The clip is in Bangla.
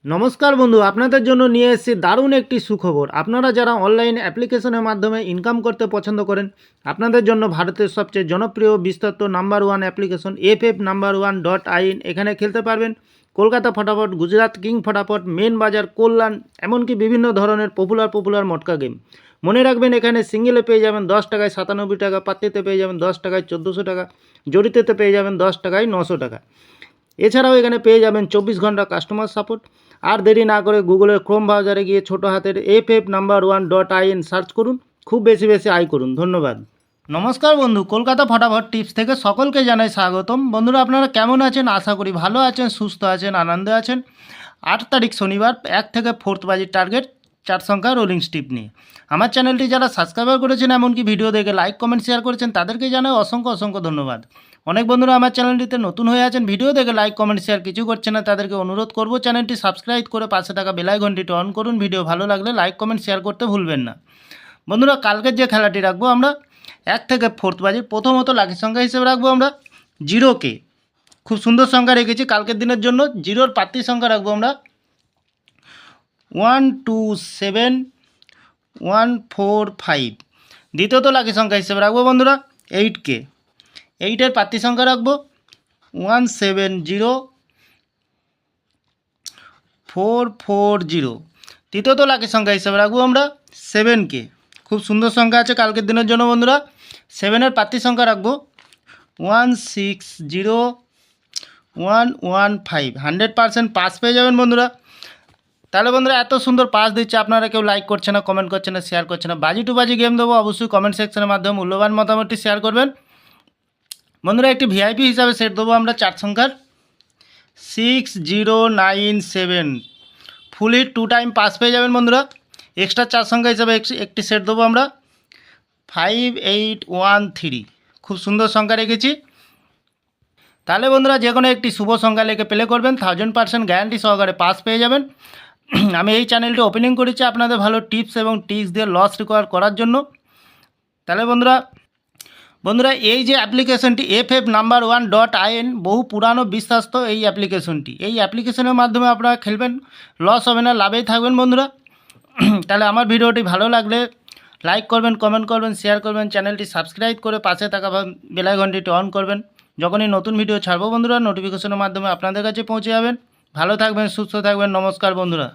নমস্কার বন্ধু, আপনাদের জন্য নিয়ে এসেছি দারুণ একটি সুখবর। আপনারা যারা অনলাইন অ্যাপ্লিকেশনের মাধ্যমে ইনকাম করতে পছন্দ করেন, আপনাদের জন্য ভারতের সবচেয়ে জনপ্রিয় বিস্তৃত নাম্বার ওয়ান অ্যাপ্লিকেশন FF1.in এখানে খেলতে পারবেন। কলকাতা ফটাফট, গুজরাট কিং ফটাফট, মেন বাজার, কল্যাণ, এমনকি বিভিন্ন ধরনের পপুলার মটকা গেম। মনে রাখবেন, এখানে সিঙ্গেলে পেয়ে যাবেন 10 টাকায় 97 টাকা, পাত্তিতে পেয়ে যাবেন 10 টাকায় 1400 টাকা, জড়িতেতে পেয়ে যাবেন 10 টাকায় 900 টাকা। এছাড়াও এখানে পেয়ে যাবেন 24 ঘন্টা কাস্টমার সাপোর্ট। আর দেরি না করে গুগলের ক্রোম ব্রাউজারে গিয়ে ছোটো হাতের FF1.in সার্চ করুন, খুব বেশি আয় করুন। ধন্যবাদ। নমস্কার বন্ধু, কলকাতা ফটাফট টিপস থেকে সকলকে জানাই স্বাগতম। বন্ধুরা, আপনারা কেমন আছেন? আশা করি ভালো আছেন, সুস্থ আছেন, আনন্দে আছেন। 8 তারিখ শনিবার 1 থেকে 4 বাজির টার্গেট 4 সংখ্যা রোলিং স্টিপ নিয়ে। আমার চ্যানেলটি যারা সাবস্ক্রাইবার করেছেন, এমনকি ভিডিও দেখে লাইক কমেন্ট শেয়ার করেছেন, তাদেরকে জানাই অসংখ্য ধন্যবাদ। অনেক বন্ধুরা আমার চ্যানেলটিতে নতুন হয়ে আছেন, ভিডিও দেখে লাইক কমেন্ট শেয়ার কিছু করছেন না, তাদেরকে অনুরোধ করব চ্যানেলটি সাবস্ক্রাইব করে পাশে থাকা বেল আইকনটি অন করুন। ভিডিও ভালো লাগলে লাইক কমেন্ট শেয়ার করতে ভুলবেন না। বন্ধুরা, কালকের যে খেলাটি রাখবো আমরা 1 থেকে 4 বাজে, প্রথমত লাকি সংখ্যা হিসেবে রাখবো আমরা 0কে। খুব সুন্দর সংখ্যা রেখেছি কালকের দিনের জন্য। 0-র প্রার্থী সংখ্যা রাখবো আমরা 127145। দ্বিতীয়ত লাকি সংখ্যা হিসেবে রাখবো বন্ধুরা 8কে। 8-এর প্রার্থী সংখ্যা রাখবো 170440। তৃতীয়ত লাকি সংখ্যা হিসেবে রাখবো আমরা 7কে। খুব সুন্দর সংখ্যা আছে কালকের দিনের জন্য বন্ধুরা। 7-এর প্রার্থী সংখ্যা রাখবো 160115। 100% পাস পেয়ে যাবেন বন্ধুরা। তাহলে বন্ধুরা, এত সুন্দর পাস দিচ্ছে, আপনারা কেউ লাইক করছে না, কমেন্ট করছে না, শেয়ার করছে না। বাজি টু বাজি গেম দেবো, অবশ্যই কমেন্ট সেকশনের মাধ্যমে মূল্যবান মতামতটি শেয়ার করবেন বন্ধুরা। একটি ভিআইপি হিসাবে সেট দেবো আমরা 4 সংখ্যার 6097। ফুলি 2 টাইম পাস পেয়ে যাবেন বন্ধুরা। এক্সট্রা 4 সংখ্যা হিসাবে একটি সেট দেবো আমরা 5813। খুব সুন্দর সংখ্যা রেখেছি। তাহলে বন্ধুরা, যে কোনো একটি শুভ সংখ্যা লেখে প্লে করবেন, 1000% গ্যারান্টি সহকারে পাস পেয়ে যাবেন। আমি এই চ্যানেলটি ওপেনিং করেছি আপনাদের ভালো টিপস এবং ট্রিক্স দিয়ে লস রিকভার করার জন্য। তাহলে বন্ধুরা, এই যে অ্যাপ্লিকেশনটি FF1.in বহু পুরানো বিশ্বস্ত এই অ্যাপ্লিকেশনটি। এই অ্যাপ্লিকেশনের মাধ্যমে আপনারা খেলবেন, লস হবে না, লাভেই থাকবেন বন্ধুরা। তাহলে আমার ভিডিওটি ভালো লাগলে লাইক করবেন, কমেন্ট করবেন, শেয়ার করবেন, চ্যানেলটি সাবস্ক্রাইব করে পাশে থাকা বেল আইকনটি অন করবেন। যখনই নতুন ভিডিও ছাড়বো বন্ধুরা, নোটিফিকেশনের মাধ্যমে আপনাদের কাছে পৌঁছে যাবেন। ভালো থাকবেন, সুস্থ থাকবেন। নমস্কার বন্ধুরা।